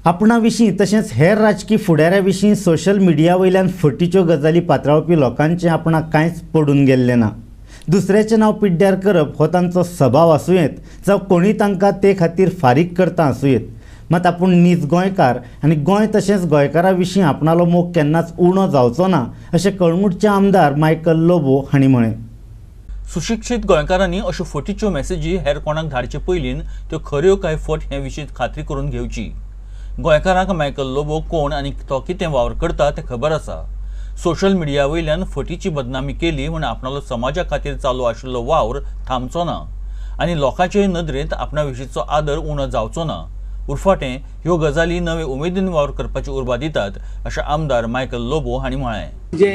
आपणा विशीं तशेंच हेर राजकीय फुडाऱ्या विशीं सोशल मिडिया वयल्यान फटीच्यो गजाली पातळावपी लोकांचें आपणाक कांयच पडून गेल्लें ना। दुसऱ्याचें नांव पिड्ड्यार करप हो तांचो स्वभाव आसूं येत जावं कोणी तांकां ते खातीर फारीक करता आसूं येत, मात आपूण नीज गोंयकार आनी गोंय तशेंच गोंयकारां विशीं आपणालो मोग केन्नाच उणो जावचो ना अशें कळंगूटचे आमदार मायकल लोबो हांणी म्हळें। सुशिक्षीत गोंयकारांनी अश्यो फटीच्यो मॅसेजी हेर कोणाक धाडचे पयलीं त्यो खऱ्यो काय फट हे विशीं खात्री करून घेवची। गोंयकारांक मायकल लोबो कोण आनी तो कितें वावर करता तें खबर आसा। सोशल मिडिया वयल्यान फटीची बदनामी केली म्हूण आपणालो समाजा खातीर चालू आशिल्लो वावर थांबचो ना आनी लोकांचे नदरेंत आपणा विशींचो आदर उणो जावचो ना। उरफाटें ह्यो गजाली नवे उमेदीन वावर करपाची उर्बा दितात अशें आमदार मायकल लोबो हांणी म्हळें। जे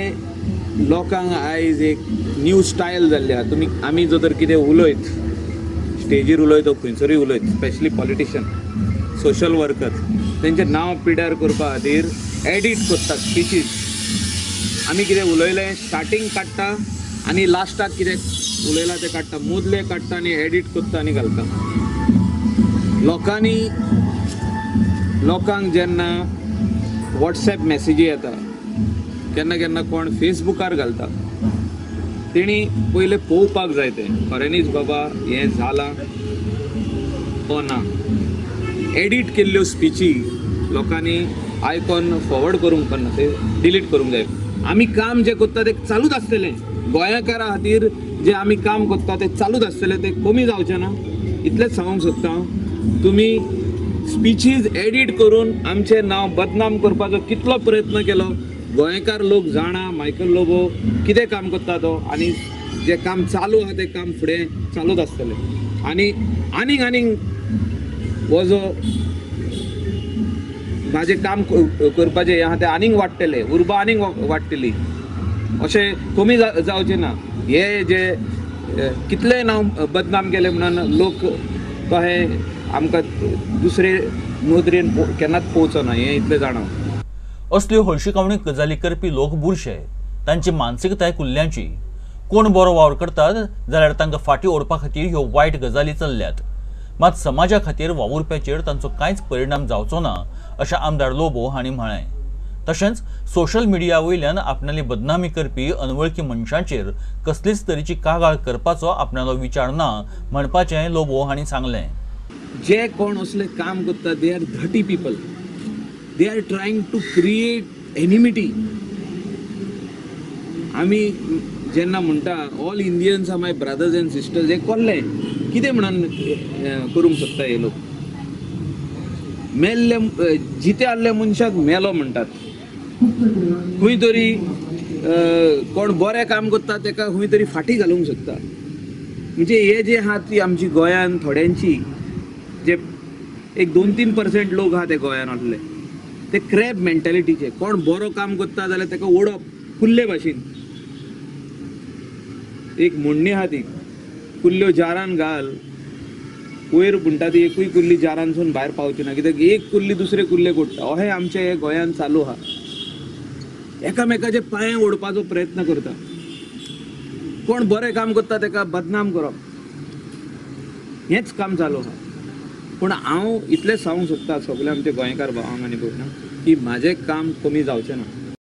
लोकांक आयज एक न्यू स्टायल जाल्ली आहा, तुमी आमी जो तर कितें उलयत स्टेजीर उलयत वा खंयसरूय उलयत, स्पेशली पॉलिटिशियन, सोशल वर्कर, तेंचें नांव पिड्ड्यार करपा खातीर एडिट करतात स्पीचीस। आमी कितें उलयलें स्टार्टींग काडटा आनी लास्टाक कितें उलयलां तें काडटा, मोदले काडटा आनी एडिट करता आनी घालता। लोकांक जेन्ना वॉट्सॅप मॅसेजी येता, केन्ना केन्ना कोण फेसबुकार घालता, तेणी पयलें पळोवपाक जाय तें खऱ्यांनीच बाबा हें जालां वा ना। एडिट केल्ल्यो स्पीची लोकांनी आयकॉन फॉरवर्ड करूंक करना, ते डिलीट करूंक जाय। आमी काम जें करता तें चालूच आसतलें, गोंयकारां खातीर जें आमी काम करता तें चालूच आसतलें, तें कमी जावचें ना। इतलेंच सांगूंक सोदता हांव, तुमी स्पीचीज एडिट करून आमचें नांव बदनाम करपाचो कितलो प्रयत्न केलो, गोंयकार लोक जाणा मायकल लोबो कितें काम करता तो, आनी जें काम चालू आहा तें काम फुडें चालूच आसतलें। आनी आनीक हो जो म्हाजें काम करपाचें हें आहा तें आनीक वाडटलें, उर्बा आनीक वाडटली, अशें कमी जावचें ना। हे जे कितलें नांव बदनाम केलें म्हणून लोक कहें आमकां दुसरे नदरेन केन्नाच पोवचो हें इतलें जाणां। असल्यो हळशिकावणी गजाली करपी लोक बुरशे, तांची मानसिकताय कुल्ल्यांची। कोण बरो वावर करतात जाल्यार तांकां फाटीं ओडपा खातीर ह्यो वायट गजाली चल्ल्यात, मात समाजा खातीर वावुरप्याचेर तांचो कांयच परिणाम जावचो ना अशें आमदार लोबो हांणी म्हळें। तशेंच सोशल मिडिया वयल्यान आपणाली बदनामी करपी अनवळखी मनशांचेर कसलीच तरेची कागाळ करपाचो आपणालो विचार ना म्हणपाचें लोबो हांणी सांगलें। जे कोण असले काम करता they are dirty people, they are trying to create enmity. आमी जेन्ना म्हणटा all Indians are my brothers and sisters, हे कोल्ले कितें म्हणून करूंक सोदता हे लोक? मेल्ले जिते आसले मनशाक मेलो म्हणटात, खंय तरी कोण बरें काम करता तेका खंय तरी फाटीं घालूंक सोदता। म्हणजे हे जे आहा ती आमची गोंयान थोड्यांची जे एक 2-3% लोक आहा ते गोंयान आसले, ते क्रॅब मेंटॅलिटीचे। कोण बरो काम करता जाल्यार तेका ओडप कुल्ले भाशेन। एक म्हणणी आहा ती, कुल्ल्यो जारान घाल, वयर म्हणटा ती एकूय कुल्ली जारानसून भायर पावची ना, कित्याक एक कुल्ली दुसरे कुल्ले कोडटा। अहें आमचे हे गोंयान चालू आहा, एकामेकाचे पांय ओडपाचो प्रयत्न करता। कोण बरें काम करता तेका बदनाम करप, हेंच काम चालू आहा। पूण हांव इतलेंच सांगूंक सोदता सगळ्या आमच्या गोंयकार भावांक आनी भयणांक की म्हाजें काम कमी जावचें ना।